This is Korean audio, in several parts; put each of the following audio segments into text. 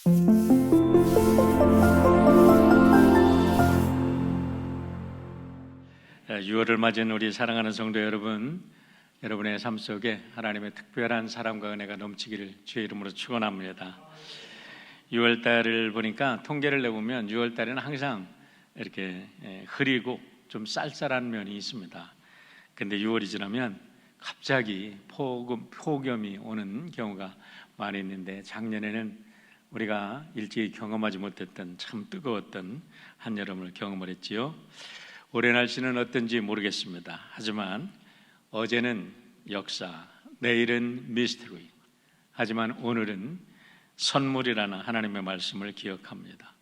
6월을 맞은 우리 사랑하는 성도 여러분, 여러분의 삶 속에 하나님의 특별한 사랑과 은혜가 넘치기를 주의 이름으로 축원합니다. 6월 달을 보니까 통계를 내보면 6월 달에는 항상 이렇게 흐리고 좀 쌀쌀한 면이 있습니다. 근데 6월이 지나면 갑자기 폭염이 오는 경우가 많이 있는데, 작년에는 우리가 일찍이 경험하지 못했던 참 뜨거웠던 한여름을 경험을 했지요. 올해 날씨는 어떤지 모르겠습니다. 하지만 어제는 역사, 내일은 미스터리, 하지만 오늘은 선물이라는 하나님의 말씀을 기억합니다.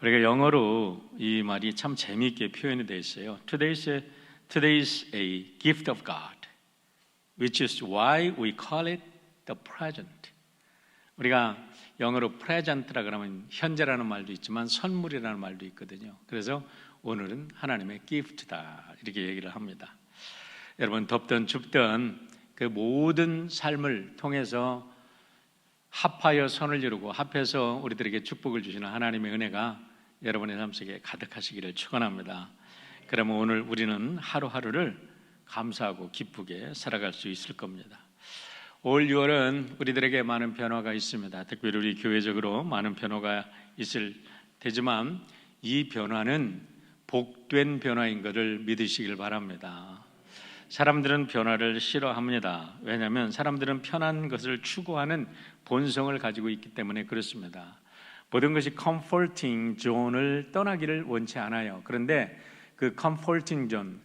우리가 영어로 이 말이 참 재미있게 표현이 되어 있어요. Today's a gift of God, which is why we call it the present. 우리가 영어로 present라 그러면 현재라는 말도 있지만 선물이라는 말도 있거든요. 그래서 오늘은 하나님의 기프트다, 이렇게 얘기를 합니다. 여러분, 덥던 춥던 그 모든 삶을 통해서 합하여 선을 이루고 합해서 우리들에게 축복을 주시는 하나님의 은혜가 여러분의 삶 속에 가득하시기를 축원합니다. 그러면 오늘 우리는 하루하루를 감사하고 기쁘게 살아갈 수 있을 겁니다. 올 6월은 우리들에게 많은 변화가 있습니다. 특별히 우리 교회적으로 많은 변화가 있을 테지만 이 변화는 복된 변화인 것을 믿으시길 바랍니다. 사람들은 변화를 싫어합니다. 왜냐하면 사람들은 편한 것을 추구하는 본성을 가지고 있기 때문에 그렇습니다. 모든 것이 컴포팅 존을 떠나기를 원치 않아요. 그런데 그 컴포팅 존,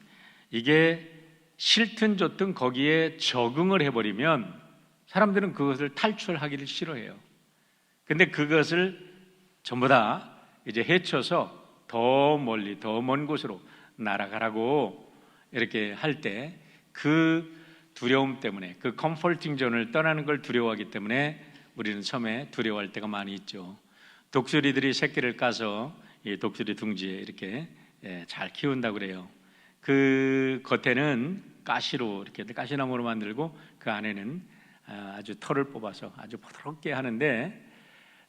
이게 싫든 좋든 거기에 적응을 해버리면 사람들은 그것을 탈출하기를 싫어해요. 근데 그것을 전부 다 이제 헤쳐서 더 멀리, 더 먼 곳으로 날아가라고 이렇게 할 때 그 두려움 때문에, 그 컴포팅 존을 떠나는 걸 두려워하기 때문에 우리는 처음에 두려워할 때가 많이 있죠. 독수리들이 새끼를 까서 이 독수리 둥지에 이렇게 잘 키운다고 그래요. 그 겉에는 가시로, 이렇게 가시나무로 만들고 그 안에는 아주 털을 뽑아서 아주 부드럽게 하는데,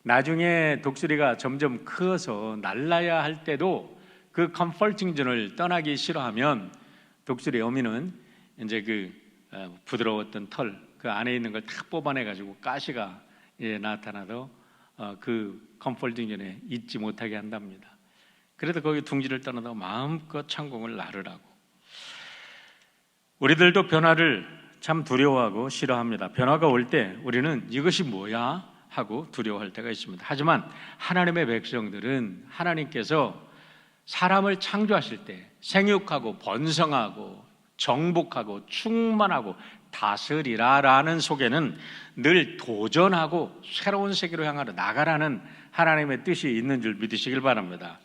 나중에 독수리가 점점 커서 날라야 할 때도 그 컴포팅 존을 떠나기 싫어하면 독수리 어미는 이제 그 부드러웠던 털, 그 안에 있는 걸 다 뽑아내가지고 가시가 나타나도 그 컴포팅 존에 있지 못하게 한답니다. 그래도 거기 둥지를 떠나도 마음껏 창공을 나르라고. 우리들도 변화를 참 두려워하고 싫어합니다. 변화가 올 때 우리는 이것이 뭐야? 하고 두려워할 때가 있습니다. 하지만 하나님의 백성들은 하나님께서 사람을 창조하실 때 생육하고 번성하고 정복하고 충만하고 다스리라라는 속에는 늘 도전하고 새로운 세계로 향하여 나가라는 하나님의 뜻이 있는 줄 믿으시길 바랍니다.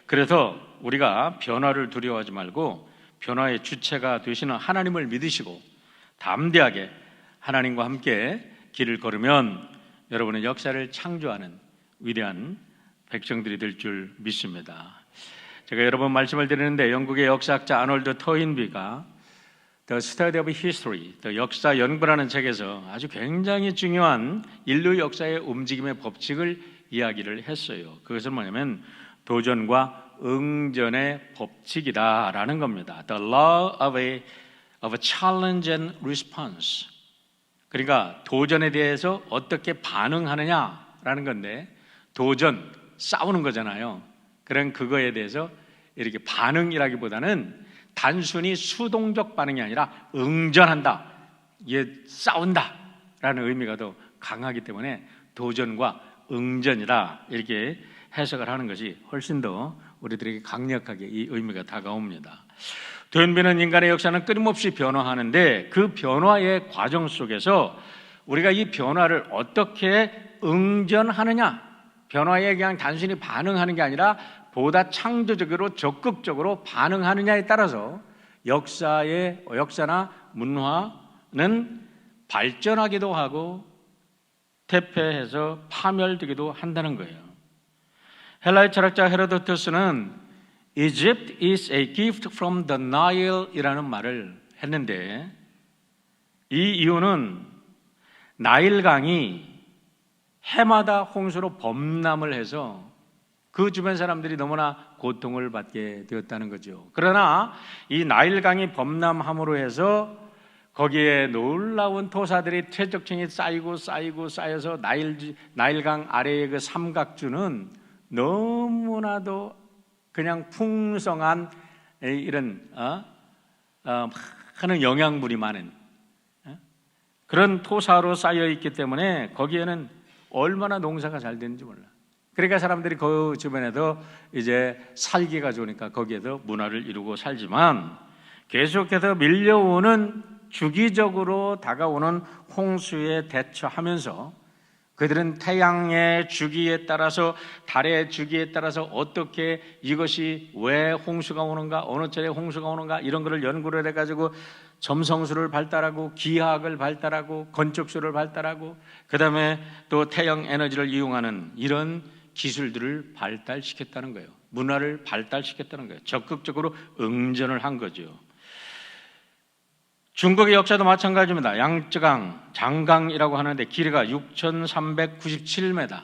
그래서 우리가 변화를 두려워하지 말고 변화의 주체가 되시는 하나님을 믿으시고 담대하게 하나님과 함께 길을 걸으면 여러분의 역사를 창조하는 위대한 백성들이 될 줄 믿습니다. 제가 여러 번 말씀을 드리는데, 영국의 역사학자 아놀드 토인비가 The Study of History, 역사 연구라는 책에서 아주 굉장히 중요한 인류 역사의 움직임의 법칙을 이야기를 했어요. 그것은 뭐냐면 도전과 응전의 법칙이다라는 겁니다. The law of a challenge and response. 그러니까 도전에 대해서 어떻게 반응하느냐라는 건데, 도전, 싸우는 거잖아요. 그런 그거에 대해서 이렇게 반응이라기보다는 단순히 수동적 반응이 아니라 응전한다, 싸운다라는 의미가 더 강하기 때문에 도전과 응전이다, 이렇게 해석을 하는 것이 훨씬 더 우리들에게 강력하게 이 의미가 다가옵니다. 도연비는 인간의 역사는 끊임없이 변화하는데 그 변화의 과정 속에서 우리가 이 변화를 어떻게 응전하느냐, 변화에 그냥 단순히 반응하는 게 아니라 보다 창조적으로 적극적으로 반응하느냐에 따라서 역사나 문화는 발전하기도 하고 퇴폐해서 파멸되기도 한다는 거예요. 헬라의 철학자 헤로도토스는 Egypt is a gift from the Nile 이라는 말을 했는데, 이 이유는 나일강이 해마다 홍수로 범람을 해서 그 주변 사람들이 너무나 고통을 받게 되었다는 거죠. 그러나 이 나일강이 범람함으로 해서 거기에 놀라운 토사들이 퇴적층이 쌓여서 나일강 아래의 그 삼각주는 너무나도 그냥 풍성한 이런 많은 영양분이 많은 그런 토사로 쌓여 있기 때문에 거기에는 얼마나 농사가 잘 되는지 몰라. 그러니까 사람들이 그 주변에도 이제 살기가 좋으니까 거기에도 문화를 이루고 살지만 계속해서 밀려오는 주기적으로 다가오는 홍수에 대처하면서 그들은 태양의 주기에 따라서 달의 주기에 따라서 어떻게 이것이 왜 홍수가 오는가, 어느 철에 홍수가 오는가 이런 거를 연구를 해가지고 점성술을 발달하고 기하학을 발달하고 건축술을 발달하고 그 다음에 또 태양 에너지를 이용하는 이런 기술들을 발달시켰다는 거예요. 문화를 발달시켰다는 거예요. 적극적으로 응전을 한 거죠. 중국의 역사도 마찬가지입니다. 양쯔강, 장강이라고 하는데 길이가 6,397m,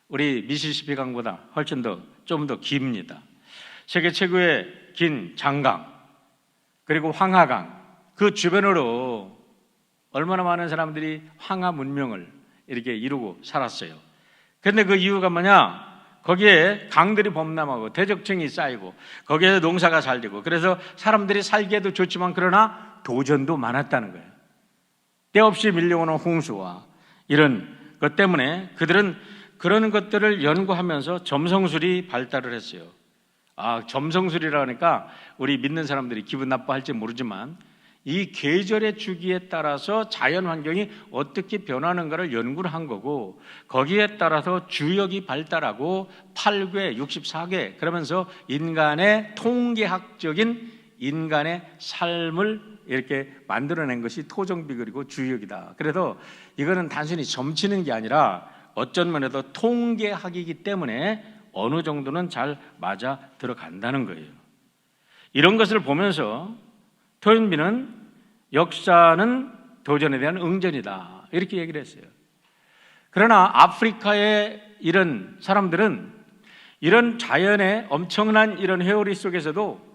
우리 미시시피 강보다 훨씬 좀 더 깁니다. 세계 최고의 긴 장강, 그리고 황하강, 그 주변으로 얼마나 많은 사람들이 황하 문명을 이렇게 이루고 살았어요. 그런데 그 이유가 뭐냐? 거기에 강들이 범람하고 대적층이 쌓이고 거기에서 농사가 잘 되고 그래서 사람들이 살기에도 좋지만 그러나 도전도 많았다는 거예요. 때없이 밀려오는 홍수와 이런 것 때문에 그들은 그런 것들을 연구하면서 점성술이 발달을 했어요. 점성술이라 하니까 우리 믿는 사람들이 기분 나빠할지 모르지만 이 계절의 주기에 따라서 자연 환경이 어떻게 변하는가를 연구를 한 거고 거기에 따라서 주역이 발달하고 8궤, 64궤 그러면서 인간의 통계학적인 인간의 삶을 이렇게 만들어낸 것이 토정비결이고 주역이다. 그래서 이거는 단순히 점치는 게 아니라 어쩐 면에도 통계학이기 때문에 어느 정도는 잘 맞아 들어간다는 거예요. 이런 것을 보면서 토인비는 역사는 도전에 대한 응전이다 이렇게 얘기를 했어요. 그러나 아프리카의 이런 사람들은 이런 자연의 엄청난 이런 회오리 속에서도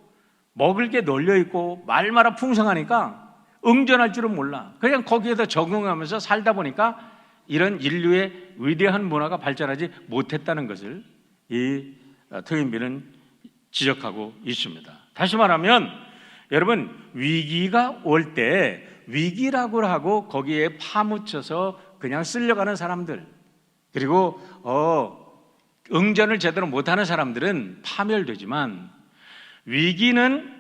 먹을 게 널려있고 말마다 풍성하니까 응전할 줄은 몰라. 그냥 거기에다 적응하면서 살다 보니까 이런 인류의 위대한 문화가 발전하지 못했다는 것을 이 토인비는 지적하고 있습니다. 다시 말하면 여러분, 위기가 올 때 위기라고 하고 거기에 파묻혀서 그냥 쓸려가는 사람들, 그리고 응전을 제대로 못하는 사람들은 파멸되지만 위기는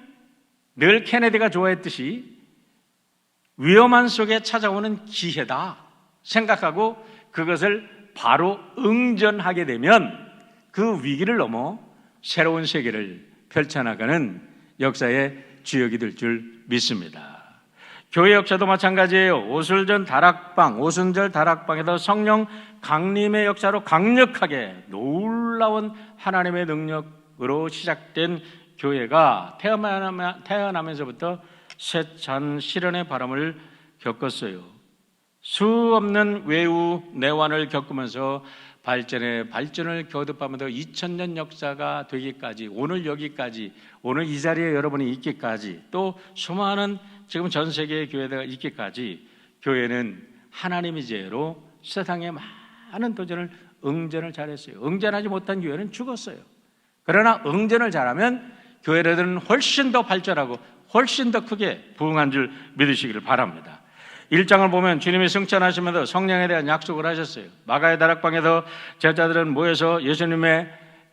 늘 케네디가 좋아했듯이 위험한 속에 찾아오는 기회다 생각하고 그것을 바로 응전하게 되면 그 위기를 넘어 새로운 세계를 펼쳐나가는 역사의 주역이 될 줄 믿습니다. 교회 역사도 마찬가지예요. 오순절 다락방에도 성령 강림의 역사로 강력하게 놀라운 하나님의 능력으로 시작된 교회가 태어나면서부터 세찬 시련의 바람을 겪었어요. 수없는 외우 내환을 겪으면서 발전을 거듭하면서 2000년 역사가 되기까지, 오늘 여기까지, 오늘 이 자리에 여러분이 있기까지, 또 수많은 지금 전 세계의 교회가 있기까지 교회는 하나님의 지혜로 세상에 많은 도전을 응전을 잘했어요. 응전하지 못한 교회는 죽었어요. 그러나 응전을 잘하면 교회들은 훨씬 더 발전하고 훨씬 더 크게 부흥한 줄 믿으시기를 바랍니다. 1장을 보면 주님이 승천하시면서 성령에 대한 약속을 하셨어요. 마가의 다락방에서 제자들은 모여서 예수님의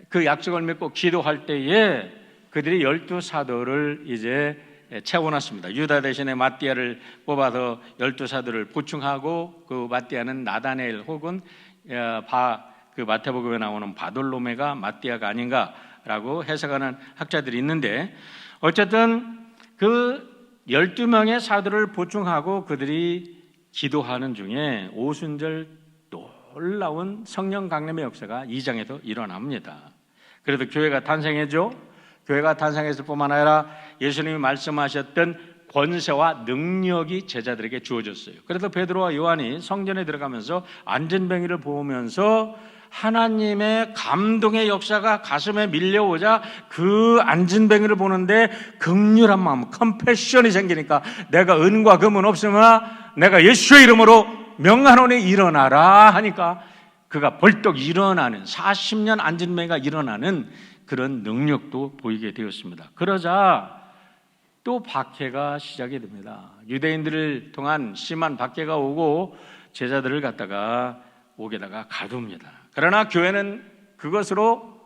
그 약속을 믿고 기도할 때에 그들이 12사도를 이제 채워놨습니다. 유다 대신에 마띠아를 뽑아서 12사도를 보충하고 그 마띠아는 나다네엘 혹은 그 마태복음에 나오는 바돌로메가 마띠아가 아닌가라고 해석하는 학자들이 있는데 어쨌든 그 12명의 사도를 보충하고 그들이 기도하는 중에 오순절 놀라운 성령 강림의 역사가 2장에도 일어납니다. 그래도 교회가 탄생했죠. 교회가 탄생했을 뿐만 아니라 예수님이 말씀하셨던 권세와 능력이 제자들에게 주어졌어요. 그래서 베드로와 요한이 성전에 들어가면서 안전뱅이를 보면서 하나님의 감동의 역사가 가슴에 밀려오자 그 안전뱅이를 보는데 극률한 마음, 컴패션이 생기니까 내가 은과 금은 없으나 내가 예수의 이름으로 명하노니 일어나라 하니까 그가 벌떡 일어나는 40년 안전뱅이가 일어나는 그런 능력도 보이게 되었습니다. 그러자 또 박해가 시작이 됩니다. 유대인들을 통한 심한 박해가 오고 제자들을 갖다가 옥에다가 가둡니다. 그러나 교회는 그것으로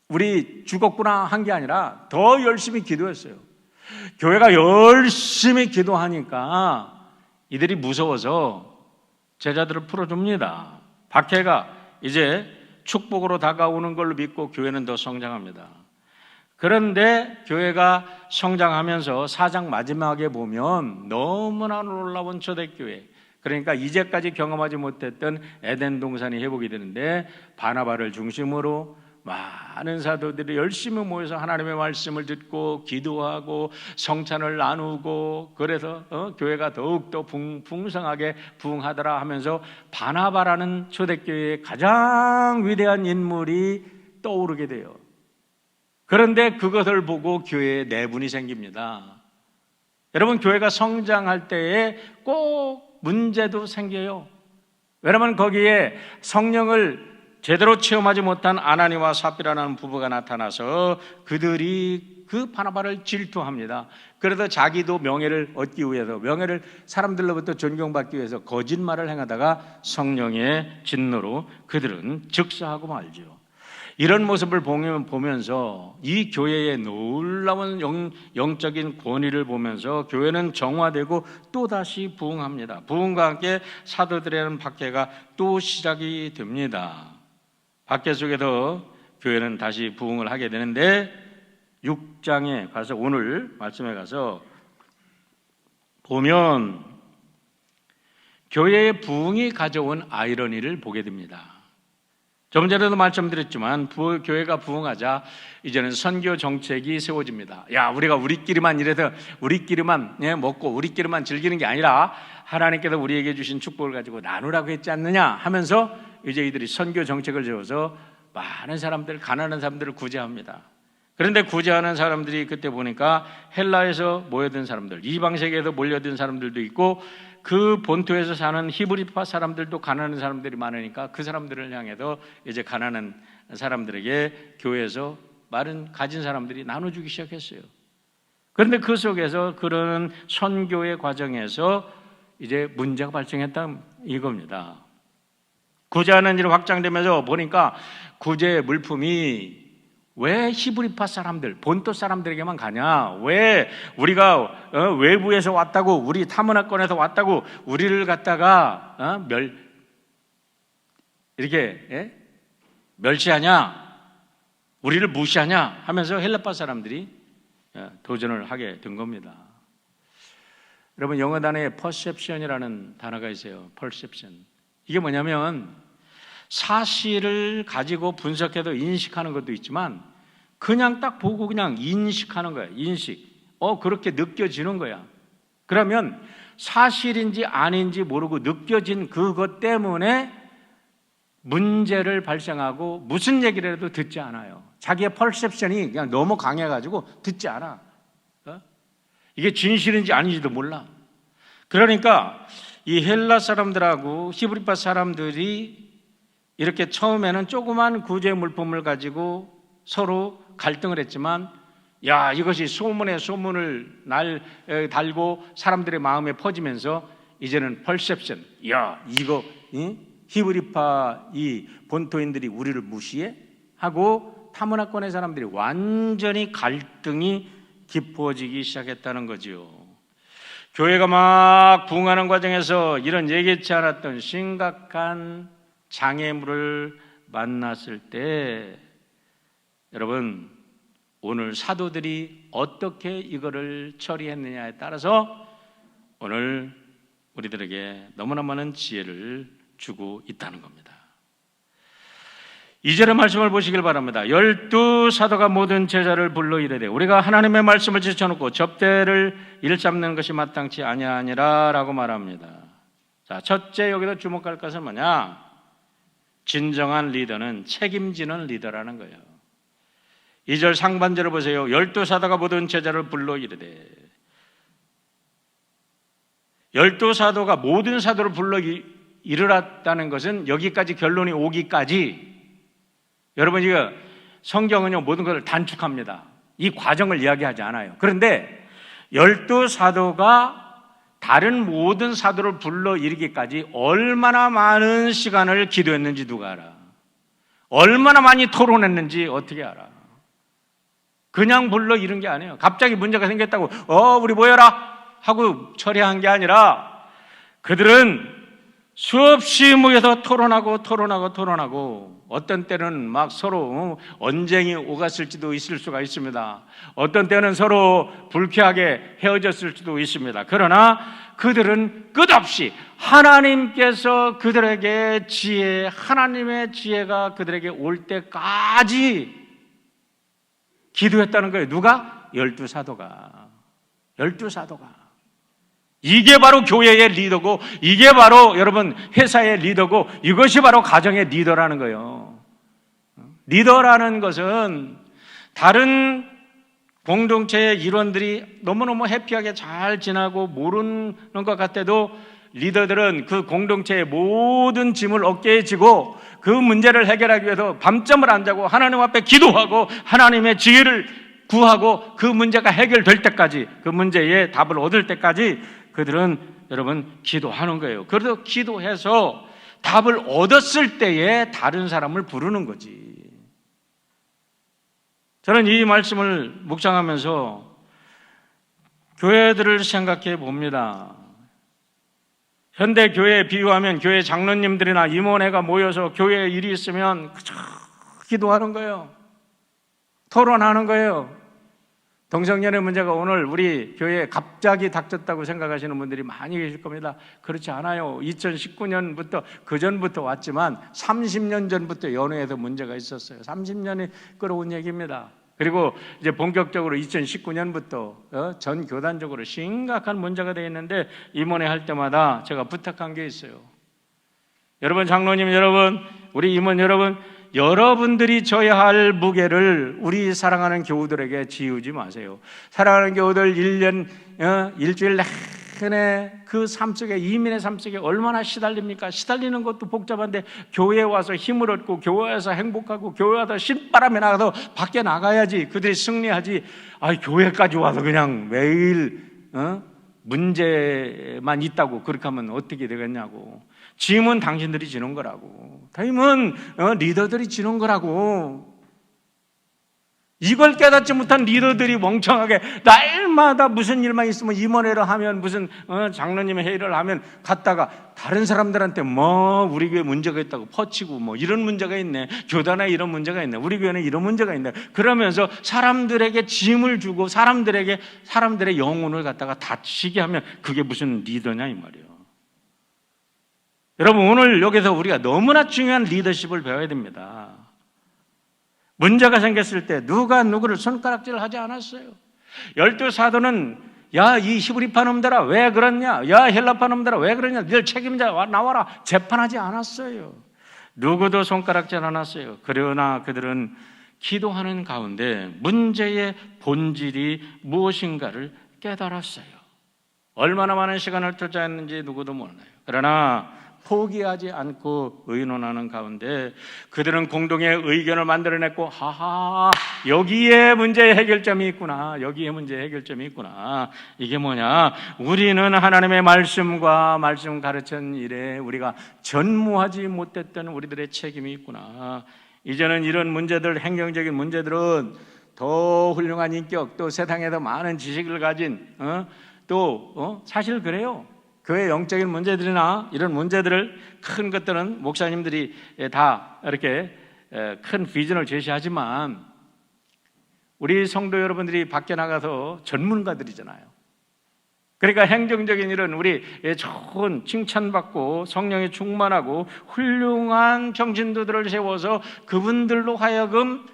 우리 죽었구나 한 게 아니라 더 열심히 기도했어요. 교회가 열심히 기도하니까 이들이 무서워서 제자들을 풀어줍니다. 박해가 이제 축복으로 다가오는 걸로 믿고 교회는 더 성장합니다. 그런데 교회가 성장하면서 4장 마지막에 보면 너무나 놀라운 초대교회, 그러니까 이제까지 경험하지 못했던 에덴 동산이 회복이 되는데 바나바를 중심으로 많은 사도들이 열심히 모여서 하나님의 말씀을 듣고 기도하고 성찬을 나누고 그래서 교회가 더욱더 풍성하게 부흥하더라 하면서 바나바라는 초대교회의 가장 위대한 인물이 떠오르게 돼요. 그런데 그것을 보고 교회에 내분이 생깁니다. 여러분, 교회가 성장할 때에 꼭 문제도 생겨요. 왜냐하면 거기에 성령을 제대로 체험하지 못한 아나니와 삽비라는 부부가 나타나서 그들이 그 바나바를 질투합니다. 그래서 자기도 명예를 얻기 위해서, 명예를 사람들로부터 존경받기 위해서 거짓말을 행하다가 성령의 진노로 그들은 즉사하고 말죠. 이런 모습을 보면서 이 교회의 놀라운 영적인 권위를 보면서 교회는 정화되고 또다시 부흥합니다. 부흥과 함께 사도들의 박해가 또 시작이 됩니다. 박해 속에서 교회는 다시 부흥을 하게 되는데 6장에 가서, 오늘 말씀에 가서 보면 교회의 부흥이 가져온 아이러니를 보게 됩니다. 좀 전에도 말씀드렸지만 교회가 부흥하자 이제는 선교 정책이 세워집니다. 야, 우리가 우리끼리만 이래서 우리끼리만 먹고 우리끼리만 즐기는 게 아니라 하나님께서 우리에게 주신 축복을 가지고 나누라고 했지 않느냐 하면서 이제 이들이 선교 정책을 세워서 많은 사람들, 가난한 사람들을 구제합니다. 그런데 구제하는 사람들이 그때 보니까 헬라에서 모여든 사람들, 이방 세계에서 몰려든 사람들도 있고 그 본토에서 사는 히브리파 사람들도 가난한 사람들이 많으니까 그 사람들을 향해서 이제 가난한 사람들에게 교회에서 많은 가진 사람들이 나눠주기 시작했어요. 그런데 그 속에서 그런 선교의 과정에서 이제 문제가 발생했다 이겁니다. 구제하는 일이 확장되면서 보니까 구제 물품이 왜 히브리파 사람들, 본토 사람들에게만 가냐? 왜 우리가 외부에서 왔다고, 우리 타문화권에서 왔다고 우리를 갖다가 이렇게 멸시하냐? 우리를 무시하냐? 하면서 헬라파 사람들이 도전을 하게 된 겁니다. 여러분, 영어 단어에 perception이라는 단어가 있어요. perception. 이게 뭐냐면 사실을 가지고 분석해도 인식하는 것도 있지만 그냥 딱 보고 그냥 인식하는 거야. 인식. 그렇게 느껴지는 거야. 그러면 사실인지 아닌지 모르고 느껴진 그것 때문에 문제를 발생하고 무슨 얘기를 해도 듣지 않아요. 자기의 퍼셉션이 그냥 너무 강해가지고 듣지 않아. 이게 진실인지 아닌지도 몰라. 그러니까 이 헬라 사람들하고 히브리파 사람들이 이렇게 처음에는 조그만 구제 물품을 가지고 서로 갈등을 했지만, 야, 이것이 소문에 소문을 달고 사람들의 마음에 퍼지면서 이제는 퍼셉션, 야, 이거 히브리파 이 본토인들이 우리를 무시해? 하고 타문화권의 사람들이 완전히 갈등이 깊어지기 시작했다는 거죠. 교회가 막 부흥하는 과정에서 이런 예기치 않았던 심각한 장애물을 만났을 때 여러분, 오늘 사도들이 어떻게 이거를 처리했느냐에 따라서 오늘 우리들에게 너무나 많은 지혜를 주고 있다는 겁니다. 2절의 말씀을 보시길 바랍니다. 12사도가 모든 제자를 불러 이르되 우리가 하나님의 말씀을 지켜놓고 접대를 일삼는 것이 마땅치 아니하니라 라고 말합니다. 자, 첫째 여기서 주목할 것은 뭐냐? 진정한 리더는 책임지는 리더라는 거예요. 2절 상반절을 보세요. 12사도가 모든 제자를 불러 이르되 12사도가 모든 사도를 불러 이르렀다는 것은 여기까지 결론이 오기까지, 여러분 이거 성경은요 모든 것을 단축합니다. 이 과정을 이야기하지 않아요. 그런데 12사도가 다른 모든 사도를 불러 이르기까지 얼마나 많은 시간을 기도했는지 누가 알아? 얼마나 많이 토론했는지 어떻게 알아? 그냥 불러 이른 게 아니에요. 갑자기 문제가 생겼다고 우리 모여라 하고 처리한 게 아니라 그들은 수없이 모여서 토론하고 어떤 때는 막 서로 언쟁이 오갔을지도 있을 수가 있습니다. 어떤 때는 서로 불쾌하게 헤어졌을 수도 있습니다. 그러나 그들은 끝없이 하나님께서 그들에게 하나님의 지혜가 그들에게 올 때까지 기도했다는 거예요. 누가? 12사도가. 이게 바로 교회의 리더고, 이게 바로 여러분 회사의 리더고, 이것이 바로 가정의 리더라는 거예요. 리더라는 것은 다른 공동체의 일원들이 너무너무 해피하게 잘 지나고 모르는 것 같아도 리더들은 그 공동체의 모든 짐을 어깨에 지고 그 문제를 해결하기 위해서 밤잠을 안 자고 하나님 앞에 기도하고 하나님의 지혜를 구하고 그 문제가 해결될 때까지, 그 문제의 답을 얻을 때까지 그들은 여러분 기도하는 거예요. 그래서 기도해서 답을 얻었을 때에 다른 사람을 부르는 거지. 저는 이 말씀을 묵상하면서 교회들을 생각해 봅니다. 현대 교회에 비유하면 교회 장로님들이나 임원회가 모여서 교회에 일이 있으면 그저 기도하는 거예요. 토론하는 거예요. 동성연애 문제가 오늘 우리 교회에 갑자기 닥쳤다고 생각하시는 분들이 많이 계실 겁니다. 그렇지 않아요. 2019년부터 그전부터 왔지만 30년 전부터 연애에서 문제가 있었어요. 30년이 끌어온 얘기입니다. 그리고 이제 본격적으로 2019년부터 전 교단적으로 심각한 문제가 되어 있는데 임원회 할 때마다 제가 부탁한 게 있어요. 여러분 장로님 여러분, 우리 임원 여러분, 여러분들이 져야 할 무게를 우리 사랑하는 교우들에게 지우지 마세요. 사랑하는 교우들 1년 일주일 내내 그 삶 속에, 이민의 삶 속에 얼마나 시달립니까? 시달리는 것도 복잡한데 교회에 와서 힘을 얻고 교회에 와서 행복하고 교회에 와서 신바람이 나가서 밖에 나가야지 그들이 승리하지. 교회까지 와서 그냥 매일 문제만 있다고 그렇게 하면 어떻게 되겠냐고. 짐은 당신들이 지는 거라고. 힘은 리더들이 지는 거라고. 이걸 깨닫지 못한 리더들이 멍청하게 날마다 무슨 일만 있으면 임원회를 하면 무슨 장로님의 회의를 하면 갔다가 다른 사람들한테 우리 교회 문제가 있다고 퍼치고 이런 문제가 있네, 교단에 이런 문제가 있네, 우리 교회는 이런 문제가 있네, 그러면서 사람들에게 짐을 주고 사람들의 영혼을 갖다가 다치게 하면 그게 무슨 리더냐 이 말이에요. 여러분 오늘 여기서 우리가 너무나 중요한 리더십을 배워야 됩니다. 문제가 생겼을 때 누가 누구를 손가락질을 하지 않았어요. 12사도는 이 히브리파 놈들아 왜 그러냐, 야 헬라파 놈들아 왜 그러냐, 늘 책임자 나와라 재판하지 않았어요. 누구도 손가락질 안 했어요. 그러나 그들은 기도하는 가운데 문제의 본질이 무엇인가를 깨달았어요. 얼마나 많은 시간을 투자했는지 누구도 몰라요. 그러나 포기하지 않고 의논하는 가운데 그들은 공동의 의견을 만들어냈고, 여기에 문제의 해결점이 있구나. 이게 뭐냐? 우리는 하나님의 말씀과 말씀 가르친 일에 우리가 전무하지 못했던 우리들의 책임이 있구나. 이제는 이런 문제들, 행정적인 문제들은 더 훌륭한 인격, 또 세상에 더 많은 지식을 가진 사실 그래요. 교회 영적인 문제들이나 이런 문제들을, 큰 것들은 목사님들이 다 이렇게 큰 비전을 제시하지만 우리 성도 여러분들이 밖에 나가서 전문가들이잖아요. 그러니까 행정적인 일은 우리 좋은 칭찬받고 성령이 충만하고 훌륭한 평신도들을 세워서 그분들로 하여금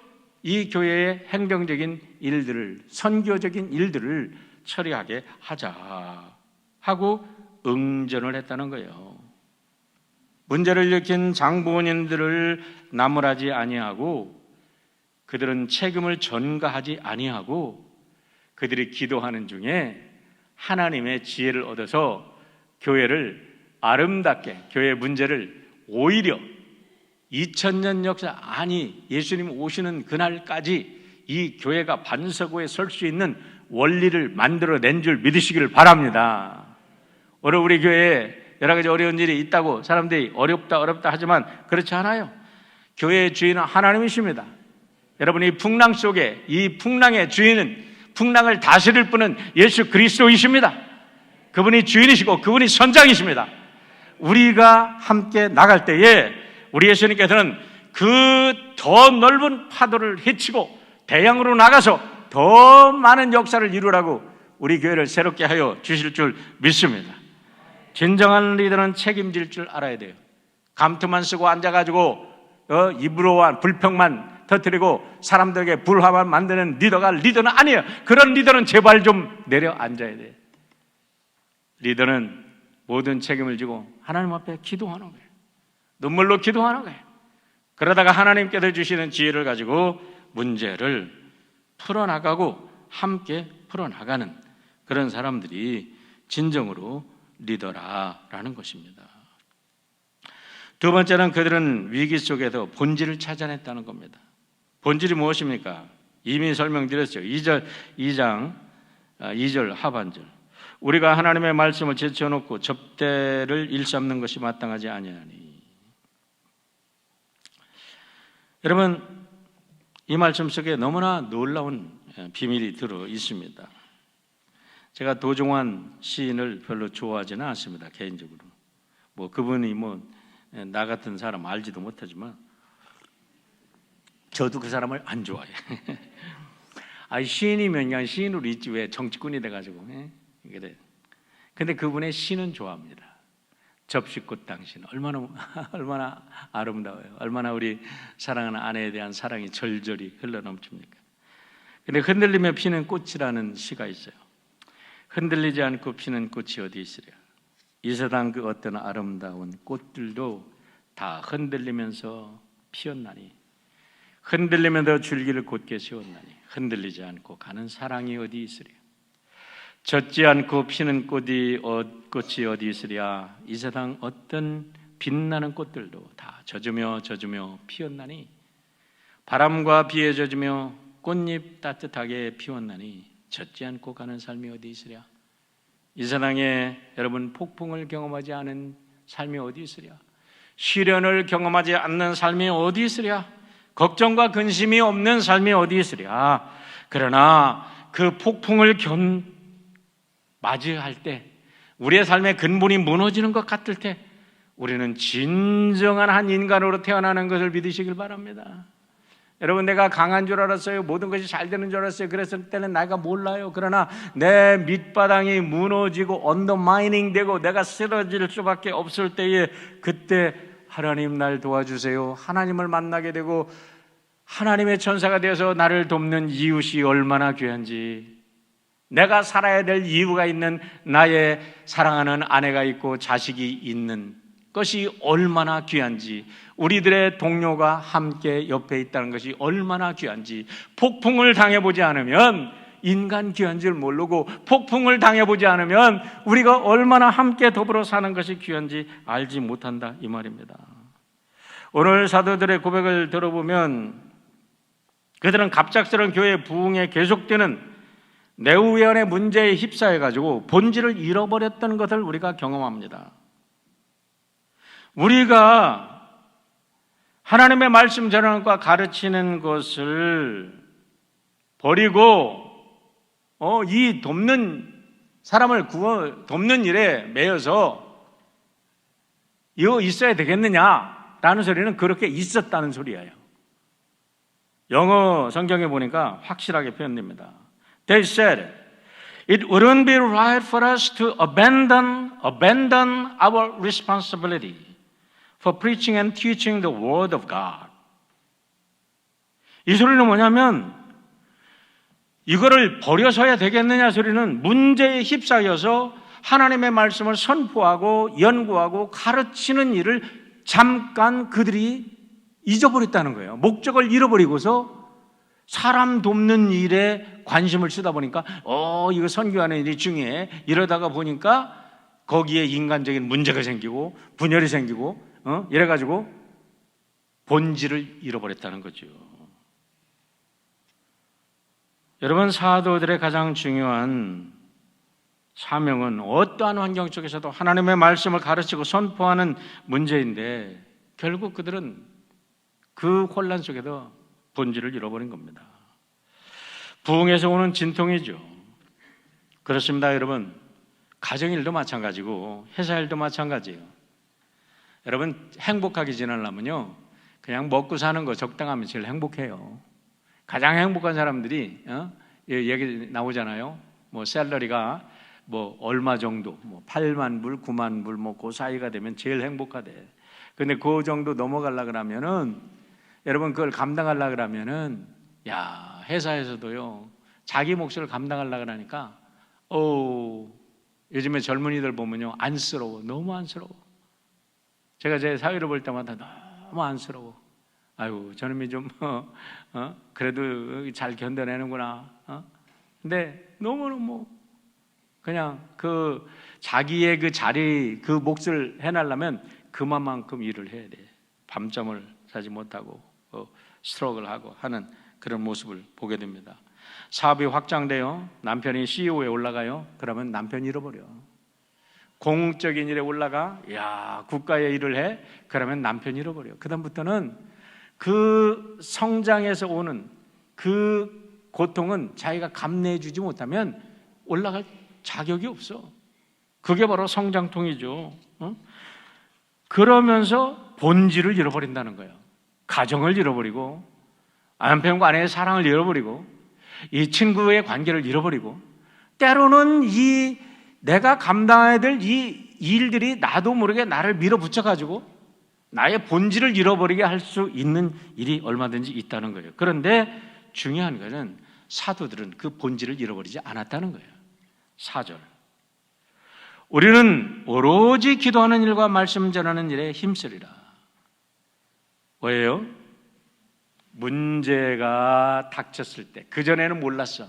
이 교회의 행정적인 일들을, 선교적인 일들을 처리하게 하자 하고 응전을 했다는 거예요. 문제를 일으킨 장본인들을 나무라지 아니하고 그들은 책임을 전가하지 아니하고 그들이 기도하는 중에 하나님의 지혜를 얻어서 교회를 아름답게, 교회의 문제를 오히려 2000년 역사, 아니 예수님 오시는 그날까지 이 교회가 반석고에 설 수 있는 원리를 만들어낸 줄 믿으시기를 바랍니다. 오늘 우리 교회에 여러 가지 어려운 일이 있다고 사람들이 어렵다 하지만 그렇지 않아요. 교회의 주인은 하나님이십니다. 여러분, 이 풍랑 속에, 이 풍랑의 주인은, 풍랑을 다스릴 분은 예수 그리스도이십니다. 그분이 주인이시고 그분이 선장이십니다. 우리가 함께 나갈 때에 우리 예수님께서는 그 더 넓은 파도를 헤치고 대양으로 나가서 더 많은 역사를 이루라고 우리 교회를 새롭게 하여 주실 줄 믿습니다. 진정한 리더는 책임질 줄 알아야 돼요. 감투만 쓰고 앉아가지고 입으로만 불평만 터뜨리고 사람들에게 불화만 만드는 리더가 리더는 아니에요. 그런 리더는 제발 좀 내려 앉아야 돼요. 리더는 모든 책임을 지고 하나님 앞에 기도하는 거예요. 눈물로 기도하는 거예요. 그러다가 하나님께서 주시는 지혜를 가지고 문제를 풀어나가고 함께 풀어나가는 그런 사람들이 진정으로 리더라라는 것입니다. 두 번째는 그들은 위기 속에서 본질을 찾아냈다는 겁니다. 본질이 무엇입니까? 이미 설명드렸죠. 2장 2절 하반절. 우리가 하나님의 말씀을 제쳐놓고 접대를 일삼는 것이 마땅하지 아니하니. 여러분, 이 말씀 속에 너무나 놀라운 비밀이 들어 있습니다. 제가 도종환 시인을 별로 좋아하지는 않습니다. 개인적으로. 그분이 나 같은 사람 알지도 못하지만 저도 그 사람을 안 좋아해. 시인이면 그냥 시인으로 있지 왜 정치꾼이 돼가지고 그래. 근데 그분의 시는 좋아합니다. 접시꽃 당신 얼마나 아름다워요. 얼마나 우리 사랑하는 아내에 대한 사랑이 절절히 흘러넘칩니까? 근데 흔들리며 피는 꽃이라는 시가 있어요. 흔들리지 않고 피는 꽃이 어디 있으랴. 이 세상 그 어떤 아름다운 꽃들도 다 흔들리면서 피었나니, 흔들리면서 줄기를 곧게 세웠나니 흔들리지 않고 가는 사랑이 어디 있으랴. 젖지 않고 피는 꽃이 어디 있으랴. 이 세상 어떤 빛나는 꽃들도 다 젖으며 피었나니, 바람과 비에 젖으며 꽃잎 따뜻하게 피웠나니 젖지 않고 가는 삶이 어디 있으랴. 이 세상에 여러분 폭풍을 경험하지 않은 삶이 어디 있으랴. 시련을 경험하지 않는 삶이 어디 있으랴. 걱정과 근심이 없는 삶이 어디 있으랴. 그러나 그 폭풍을 맞이할 때, 우리의 삶의 근본이 무너지는 것 같을 때 우리는 진정한 한 인간으로 태어나는 것을 믿으시길 바랍니다. 여러분, 내가 강한 줄 알았어요. 모든 것이 잘 되는 줄 알았어요. 그랬을 때는 내가 몰라요. 그러나 내 밑바닥이 무너지고 언더마이닝 되고 내가 쓰러질 수밖에 없을 때에, 그때 하나님 날 도와주세요. 하나님을 만나게 되고 하나님의 천사가 되어서 나를 돕는 이웃이 얼마나 귀한지, 내가 살아야 될 이유가 있는 나의 사랑하는 아내가 있고 자식이 있는 것이 얼마나 귀한지, 우리들의 동료가 함께 옆에 있다는 것이 얼마나 귀한지, 폭풍을 당해보지 않으면 인간 귀한 줄 모르고, 폭풍을 당해보지 않으면 우리가 얼마나 함께 더불어 사는 것이 귀한지 알지 못한다, 이 말입니다. 오늘 사도들의 고백을 들어보면 그들은 갑작스러운 교회의 부흥에 계속되는 내후회원의 문제에 휩싸여가지고 본질을 잃어버렸던 것을 우리가 경험합니다. 우리가 하나님의 말씀 전하는 것과 가르치는 것을 버리고 이 돕는 사람을 돕는 일에 매여서 이거 있어야 되겠느냐라는 소리는 그렇게 있었다는 소리예요. 영어 성경에 보니까 확실하게 표현됩니다. They said, It wouldn't be right for us to abandon our responsibility for preaching and teaching the Word of God. 이 소리는 뭐냐면 이거를 버려서야 되겠느냐 소리는 문제에 휩싸여서 하나님의 말씀을 선포하고 연구하고 가르치는 일을 잠깐 그들이 잊어버렸다는 거예요. 목적을 잃어버리고서 사람 돕는 일에 관심을 쓰다 보니까 이거 선교하는 일이 중요해. 이러다가 보니까 거기에 인간적인 문제가 생기고 분열이 생기고 이래가지고 본질을 잃어버렸다는 거죠. 여러분, 사도들의 가장 중요한 사명은 어떠한 환경 속에서도 하나님의 말씀을 가르치고 선포하는 문제인데 결국 그들은 그 혼란 속에도 본질을 잃어버린 겁니다. 부흥에서 오는 진통이죠. 그렇습니다, 여러분. 가정일도 마찬가지고 회사일도 마찬가지예요. 여러분, 행복하게 지내려면요 그냥 먹고 사는 거 적당하면 제일 행복해요. 가장 행복한 사람들이 얘기 나오잖아요. 뭐 샐러리가 뭐 얼마 정도, 뭐 8만 불, 9만 불, 뭐 그 사이가 되면 제일 행복하대. 근데 그 정도 넘어가려 그러면은 여러분 그걸 감당하려 그러면은 회사에서도요 자기 몫을 감당하려 그러니까 요즘에 젊은이들 보면요 안쓰러워, 너무 안쓰러워. 제가 제 사회를 볼 때마다 너무 안쓰러워. 아이고 저놈이 좀 그래도 잘 견뎌내는구나. 근데 너무너무 그냥 그 자기의 그 자리 그 몫을 해내려면 그만큼 일을 해야 돼. 밤잠을 자지 못하고 스트러글하고 하는 그런 모습을 보게 됩니다. 사업이 확장돼요. 남편이 CEO에 올라가요. 그러면 남편이 잃어버려. 공적인 일에 올라가, 국가의 일을 해. 그러면 남편이 잃어버려. 그다음부터는 그 성장에서 오는 그 고통은 자기가 감내해주지 못하면 올라갈 자격이 없어. 그게 바로 성장통이죠. 그러면서 본질을 잃어버린다는 거예요. 가정을 잃어버리고 남편과 아내의 사랑을 잃어버리고 이 친구의 관계를 잃어버리고 때로는 이 내가 감당해야 될 이 일들이 나도 모르게 나를 밀어붙여가지고 나의 본질을 잃어버리게 할 수 있는 일이 얼마든지 있다는 거예요. 그런데 중요한 것은 사도들은 그 본질을 잃어버리지 않았다는 거예요. 4절. 우리는 오로지 기도하는 일과 말씀 전하는 일에 힘쓰리라. 왜요? 문제가 닥쳤을 때, 그전에는 몰랐어.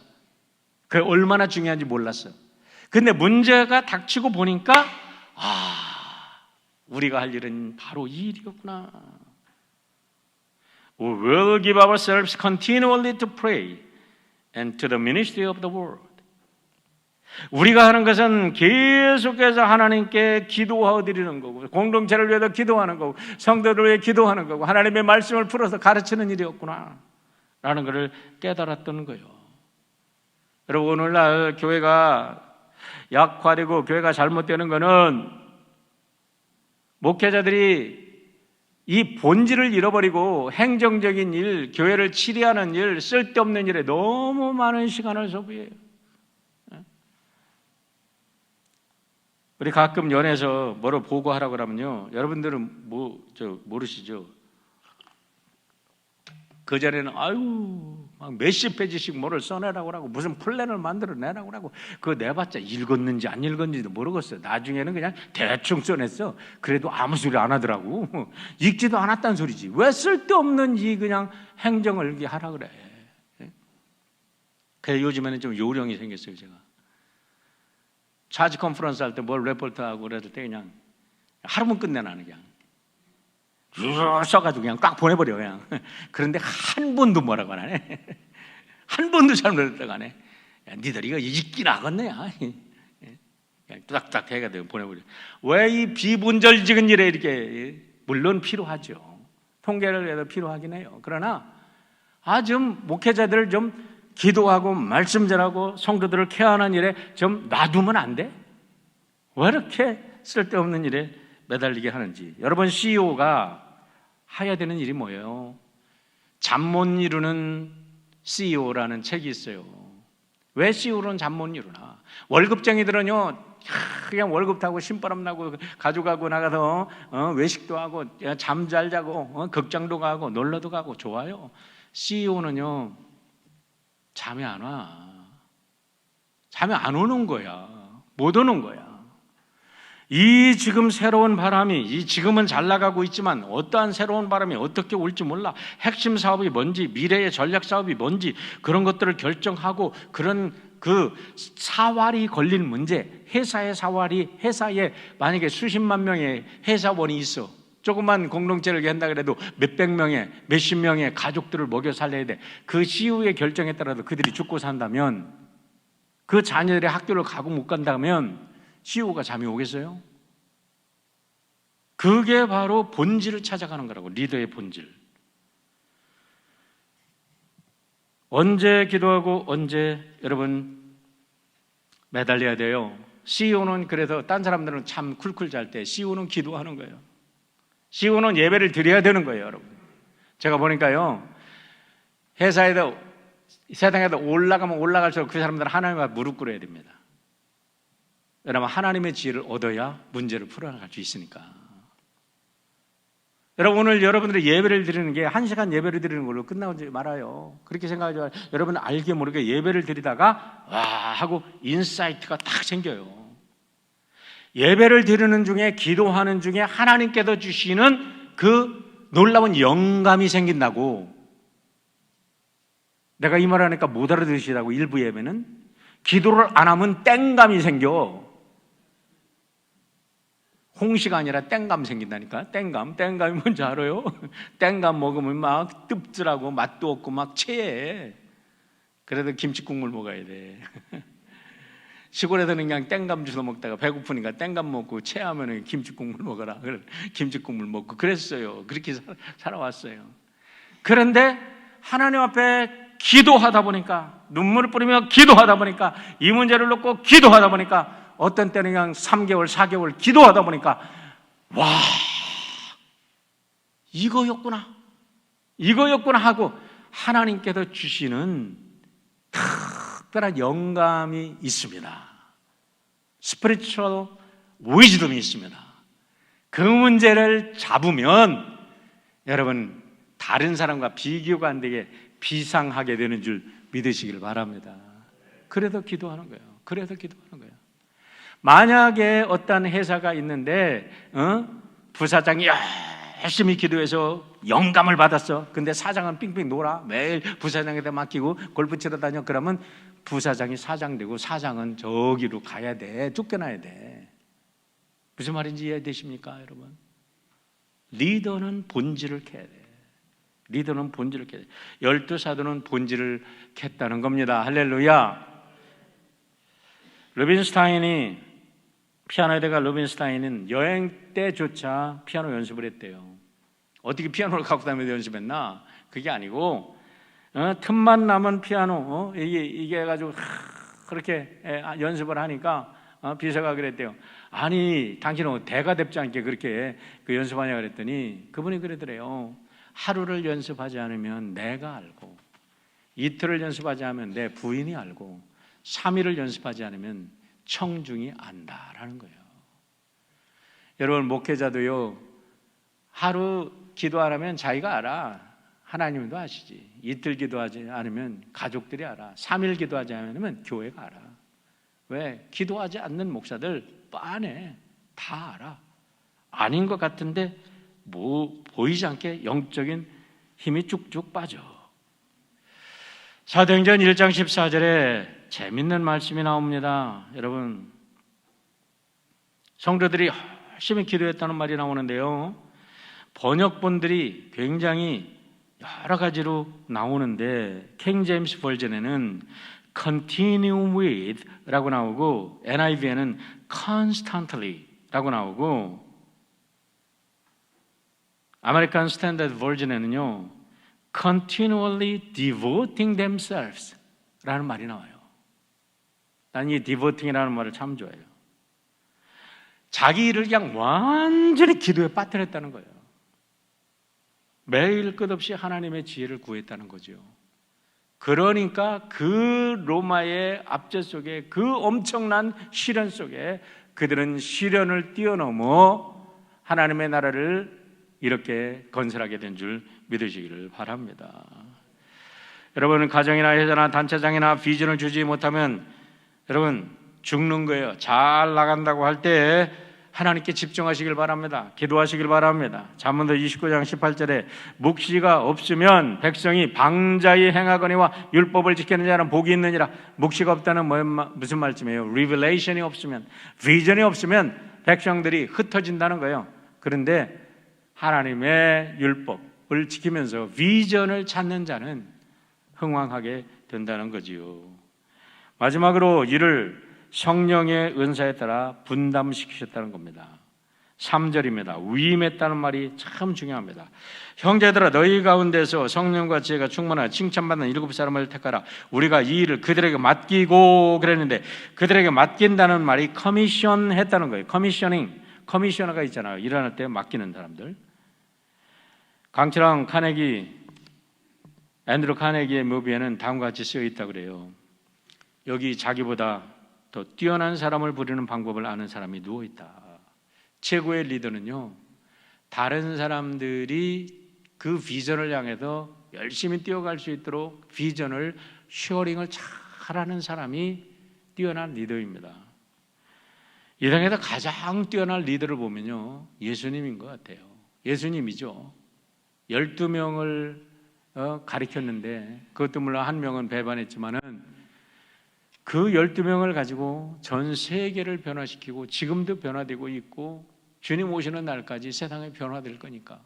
그게 얼마나 중요한지 몰랐어. 근데 문제가 닥치고 보니까 우리가 할 일은 바로 이 일이었구나. We will give ourselves continually to pray and to the ministry of the word. 우리가 하는 것은 계속해서 하나님께 기도하여 드리는 거고 공동체를 위해서 기도하는 거고 성도를 위해 기도하는 거고 하나님의 말씀을 풀어서 가르치는 일이었구나 라는 것을 깨달았던 거예요. 여러분, 오늘날 교회가 약화되고 교회가 잘못되는 것은 목회자들이 이 본질을 잃어버리고 행정적인 일, 교회를 치리하는 일, 쓸데없는 일에 너무 많은 시간을 소비해요. 우리 가끔 연에서 뭐로 보고하라고 그러면요, 여러분들은 모르시죠? 그전에는 막 몇십 페이지씩 뭐를 써내라고 하고 무슨 플랜을 만들어내라고 하고 그거 내봤자 읽었는지 안 읽었는지도 모르겠어요. 나중에는 그냥 대충 써냈어. 그래도 아무 소리 안 하더라고. 읽지도 않았다는 소리지. 왜 쓸데없는 이 그냥 행정을 이렇게 하라 그래. 그래서 요즘에는 좀 요령이 생겼어요. 제가 차지 컨퍼런스 할 때 뭘 레포트하고 그럴 때 그냥 하루면 끝내나는 그냥 써가지고 그냥 꽉 보내버려 그냥. 그런데 한 번도 뭐라고 안 하네. 한 번도 잘못했다고 안 해. 야, 니들 이거 읽긴 하겠네. 그냥 뚜닥뚜닥 해가지고 보내버려. 왜 이 비본질적인 일에 이렇게 물론 필요하죠. 통계를 해도 필요하긴 해요. 그러나 좀 목회자들을 좀 기도하고 말씀 전하고 성도들을 케어하는 일에 좀 놔두면 안 돼? 왜 이렇게 쓸데없는 일에 매달리게 하는지. 여러분, CEO가 해야 되는 일이 뭐예요? 잠 못 이루는 CEO라는 책이 있어요. 왜 CEO로는 잠 못 이루나? 월급쟁이들은요, 그냥 월급 타고 신바람 나고 가져가고 나가서 외식도 하고 잠 잘 자고 극장도 가고 놀러도 가고 좋아요. CEO는요 잠이 안 와. 잠이 안 오는 거야. 못 오는 거야. 이 지금 새로운 바람이, 이 지금은 잘 나가고 있지만 어떠한 새로운 바람이 어떻게 올지 몰라. 핵심 사업이 뭔지, 미래의 전략 사업이 뭔지 그런 것들을 결정하고 그런 그 사활이 걸린 문제, 회사의 사활이, 회사에 만약에 수십만 명의 회사원이 있어. 조그만 공동체를 한다 그래도 몇백 명의, 몇십 명의 가족들을 먹여 살려야 돼. 그 CEO의 결정에 따라서 그들이 죽고 산다면, 그 자녀들의 학교를 가고 못 간다면 CEO가 잠이 오겠어요? 그게 바로 본질을 찾아가는 거라고, 리더의 본질. 언제 기도하고 언제 여러분 매달려야 돼요? CEO는 그래서 딴 사람들은 참 쿨쿨 잘 때 CEO는 기도하는 거예요. CEO는 예배를 드려야 되는 거예요, 여러분. 제가 보니까요, 회사에도 세상에도 올라가면 올라갈수록 그 사람들은 하나님 앞에 무릎 꿇어야 됩니다. 왜냐하면 하나님의 지혜를 얻어야 문제를 풀어나갈 수 있으니까. 여러분, 오늘 여러분들이 예배를 드리는 게 1시간 예배를 드리는 걸로 끝나지 말아요. 그렇게 생각하지 말아요. 여러분 알게 모르게 예배를 드리다가 와 하고 인사이트가 딱 생겨요. 예배를 드리는 중에, 기도하는 중에 하나님께서 주시는 그 놀라운 영감이 생긴다고. 내가 이 말 하니까 못 알아들으시라고. 일부 예배는 기도를 안 하면 땡감이 생겨. 홍시가 아니라 땡감 생긴다니까. 땡감이 뭔지 알아요? 땡감 먹으면 막 씁쓸하고 맛도 없고 막 체해. 그래도 김치 국물 먹어야 돼. 시골에서는 그냥 땡감 주워 먹다가 배고프니까 땡감 먹고 체하면 김치 국물 먹어라. 김치 국물 먹고 그랬어요. 그렇게 살아왔어요. 그런데 하나님 앞에 기도하다 보니까, 눈물을 뿌리며 기도하다 보니까, 이 문제를 놓고 기도하다 보니까, 어떤 때는 그냥 3개월, 4개월 기도하다 보니까 와, 이거였구나 하고 하나님께서 주시는 특별한 영감이 있습니다. 스피리추얼 위즈덤이 있습니다. 그 문제를 잡으면 여러분 다른 사람과 비교가 안 되게 비상하게 되는 줄 믿으시길 바랍니다. 그래서 기도하는 거예요. 만약에 어떤 회사가 있는데 부사장이 열심히 기도해서 영감을 받았어. 근데 사장은 삥삥 놀아. 매일 부사장에다 맡기고 골프 치러 다녀. 그러면 부사장이 사장 되고 사장은 저기로 가야 돼. 쫓겨나야 돼. 무슨 말인지 이해되십니까, 여러분? 리더는 본질을 캐야 돼. 리더는 본질을 캐야 돼. 12사도는 본질을 캤다는 겁니다. 할렐루야. 루빈스타인이, 피아노의 대가 루빈스타인은 여행 때조차 피아노 연습을 했대요. 어떻게 피아노를 갖고 다니면서 연습했나? 그게 아니고 틈만 나면 피아노 이게 해가지고 그렇게 연습을 하니까 비서가 그랬대요. 아니 당신은 대가 됩지 않게 그렇게 그 연습하냐 그랬더니 그분이 그러더래요. 하루를 연습하지 않으면 내가 알고, 이틀을 연습하지 않으면 내 부인이 알고, 3일을 연습하지 않으면 청중이 안다라는 거예요. 여러분 목회자도요, 하루 기도 안 하면 자기가 알아. 하나님도 아시지. 이틀 기도하지 않으면 가족들이 알아. 3일 기도하지 않으면 교회가 알아. 왜? 기도하지 않는 목사들 뻔해. 다 알아. 아닌 것 같은데 뭐 보이지 않게 영적인 힘이 쭉쭉 빠져. 사도행전 1장 14절에 재밌는 말씀이 나옵니다. 여러분, 성도들이 열심히 기도했다는 말이 나오는데요, 번역본들이 굉장히 여러 가지로 나오는데 킹 제임스 버전에는 continue with 라고 나오고 NIV에는 constantly 라고 나오고 아메리칸 스탠다드 버전에는요 continually devoting themselves 라는 말이 나와요. 난 이 devoting이라는 말을 참 좋아해요. 자기 일을 그냥 완전히 기도에 빠뜨렸다는 거예요. 매일 끝없이 하나님의 지혜를 구했다는 거죠. 그러니까 그 로마의 압제 속에, 그 엄청난 시련 속에 그들은 시련을 뛰어넘어 하나님의 나라를 이렇게 건설하게 된 줄 믿으시기를 바랍니다. 여러분, 가정이나 회사나 단체장이나 비전을 주지 못하면 여러분 죽는 거예요. 잘 나간다고 할 때 하나님께 집중하시길 바랍니다. 기도하시길 바랍니다. 잠언도 29장 18절에 묵시가 없으면 백성이 방자히 행하거니와 율법을 지키는 자는 복이 있느니라. 묵시가 없다는 무슨 말씀이에요? 리벨레이션이 없으면, 비전이 없으면 백성들이 흩어진다는 거예요. 그런데 하나님의 율법을 지키면서 비전을 찾는 자는 흥왕하게 된다는 거지요. 마지막으로 이를 성령의 은사에 따라 분담시키셨다는 겁니다. 3절입니다. 위임했다는 말이 참 중요합니다. 형제들아, 너희 가운데서 성령과 지혜가 충만한 칭찬받는 7사람을 택하라. 우리가 이 일을 그들에게 맡기고 그랬는데, 그들에게 맡긴다는 말이 커미션 했다는 거예요. 커미셔닝, 커미셔너가 있잖아요. 일어날 때 맡기는 사람들. 강철왕 앤드루 카네기의 무비에는 다음과 같이 쓰여 있다고 그래요. 여기 자기보다 더 뛰어난 사람을 부르는 방법을 아는 사람이 누워있다. 최고의 리더는요, 다른 사람들이 그 비전을 향해서 열심히 뛰어갈 수 있도록 비전을 쉐어링을 잘하는 사람이 뛰어난 리더입니다. 이 세상에서 가장 뛰어난 리더를 보면요, 예수님인 것 같아요. 예수님이죠. 12명을 가르쳤는데, 그것도 물론 한 명은 배반했지만은 그 12명을 가지고 전 세계를 변화시키고 지금도 변화되고 있고 주님 오시는 날까지 세상이 변화될 거니까.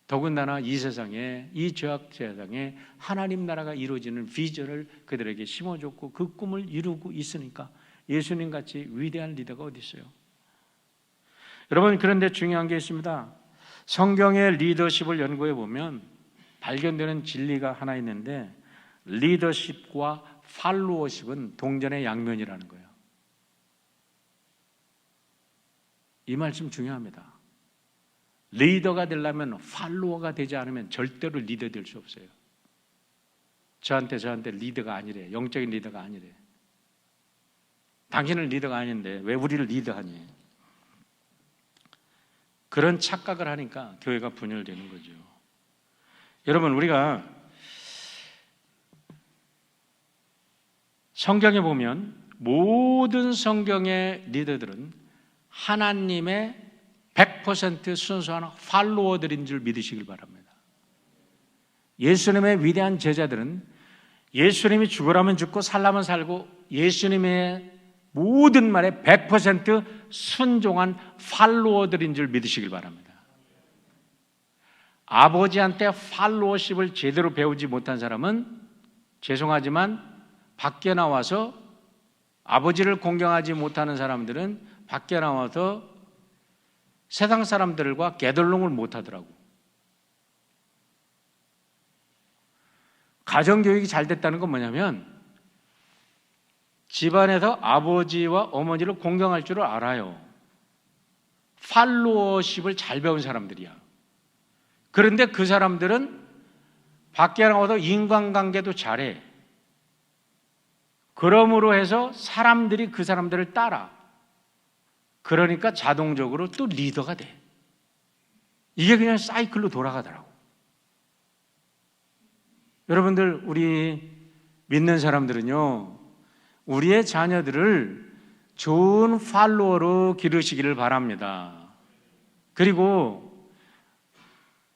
더군다나 이 세상에, 이 죄악 세상에 하나님 나라가 이루어지는 비전을 그들에게 심어줬고 그 꿈을 이루고 있으니까 예수님같이 위대한 리더가 어디 있어요? 여러분, 그런데 중요한 게 있습니다. 성경의 리더십을 연구해 보면 발견되는 진리가 하나 있는데, 리더십과 팔로워십은 동전의 양면이라는 거예요. 이 말씀 중요합니다. 리더가 되려면 팔로워가 되지 않으면 절대로 리더 될 수 없어요. 저한테 리더가 아니래. 영적인 리더가 아니래. 당신은 리더가 아닌데 왜 우리를 리더하니? 그런 착각을 하니까 교회가 분열되는 거죠. 여러분, 우리가 성경에 보면 모든 성경의 리더들은 하나님의 100% 순수한 팔로워들인 줄 믿으시길 바랍니다. 예수님의 위대한 제자들은 예수님이 죽으라면 죽고 살라면 살고 예수님의 모든 말에 100% 순종한 팔로워들인 줄 믿으시길 바랍니다. 아버지한테 팔로워십을 제대로 배우지 못한 사람은 죄송하지만 밖에 나와서, 아버지를 공경하지 못하는 사람들은 밖에 나와서 세상 사람들과 게덜롱을 못하더라고. 가정교육이 잘 됐다는 건 뭐냐면 집안에서 아버지와 어머니를 공경할 줄을 알아요. 팔로워십을 잘 배운 사람들이야. 그런데 그 사람들은 밖에 나와서 인간관계도 잘해. 그러므로 해서 사람들이 그 사람들을 따라. 그러니까 자동적으로 또 리더가 돼. 이게 그냥 사이클로 돌아가더라고. 여러분들, 우리 믿는 사람들은요, 우리의 자녀들을 좋은 팔로워로 기르시기를 바랍니다. 그리고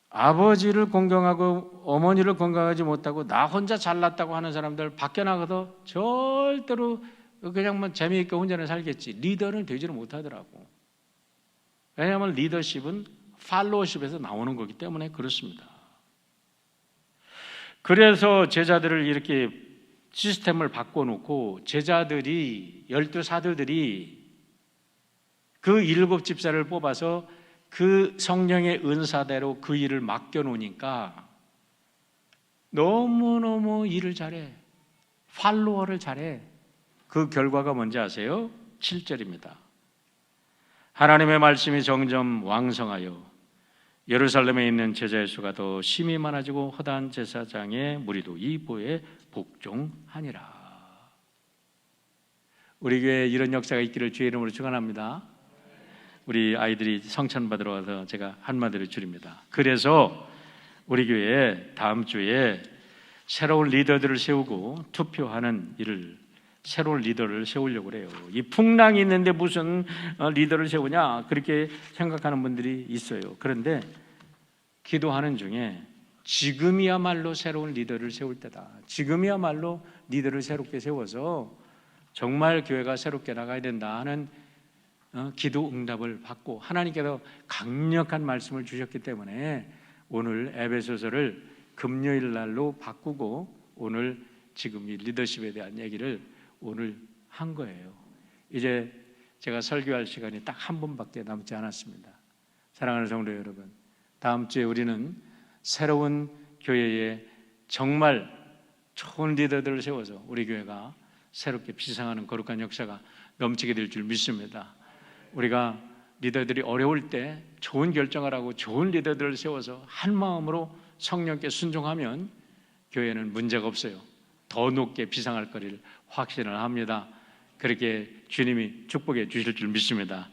아버지를 공경하고 어머니를 공경하지 못하고 나 혼자 잘났다고 하는 사람들 밖에 나가서 절대로 그냥 뭐 재미있게 혼자는 살겠지, 리더는 되지를 못하더라고. 왜냐하면 리더십은 팔로워십에서 나오는 거기 때문에 그렇습니다. 그래서 제자들을 이렇게 시스템을 바꿔놓고 제자들이, 12 사도들이 그 7 집사를 뽑아서 그 성령의 은사대로 그 일을 맡겨놓으니까 너무너무 일을 잘해. 팔로워를 잘해. 그 결과가 뭔지 아세요? 7절입니다. 하나님의 말씀이 점점 왕성하여 예루살렘에 있는 제자의 수가 더 심히 많아지고 허다한 제사장의 무리도 이 보에 복종하니라. 우리 교회에 이런 역사가 있기를 주의 이름으로 축원합니다. 우리 아이들이 성찬 받으러 와서 제가 한마디로 줄입니다. 그래서 우리 교회에 다음 주에 새로운 리더들을 세우고 투표하는 일을, 새로운 리더를 세우려고 그래요. 이 풍랑이 있는데 무슨 리더를 세우냐 그렇게 생각하는 분들이 있어요. 그런데 기도하는 중에 지금이야말로 새로운 리더를 세울 때다. 지금이야말로 리더를 새롭게 세워서 정말 교회가 새롭게 나가야 된다 하는 기도 응답을 받고 하나님께서 강력한 말씀을 주셨기 때문에 오늘 에베소서를 금요일 날로 바꾸고 오늘 지금 이 리더십에 대한 얘기를 오늘 한 거예요. 이제 제가 설교할 시간이 딱 한 번밖에 남지 않았습니다. 사랑하는 성도 여러분, 다음 주에 우리는 새로운 교회에 정말 좋은 리더들을 세워서 우리 교회가 새롭게 비상하는 거룩한 역사가 넘치게 될 줄 믿습니다. 우리가 리더들이 어려울 때 좋은 결정을 하고 좋은 리더들을 세워서 한 마음으로 성령께 순종하면 교회는 문제가 없어요. 더 높게 비상할 거리를 확신을 합니다. 그렇게 주님이 축복해 주실 줄 믿습니다.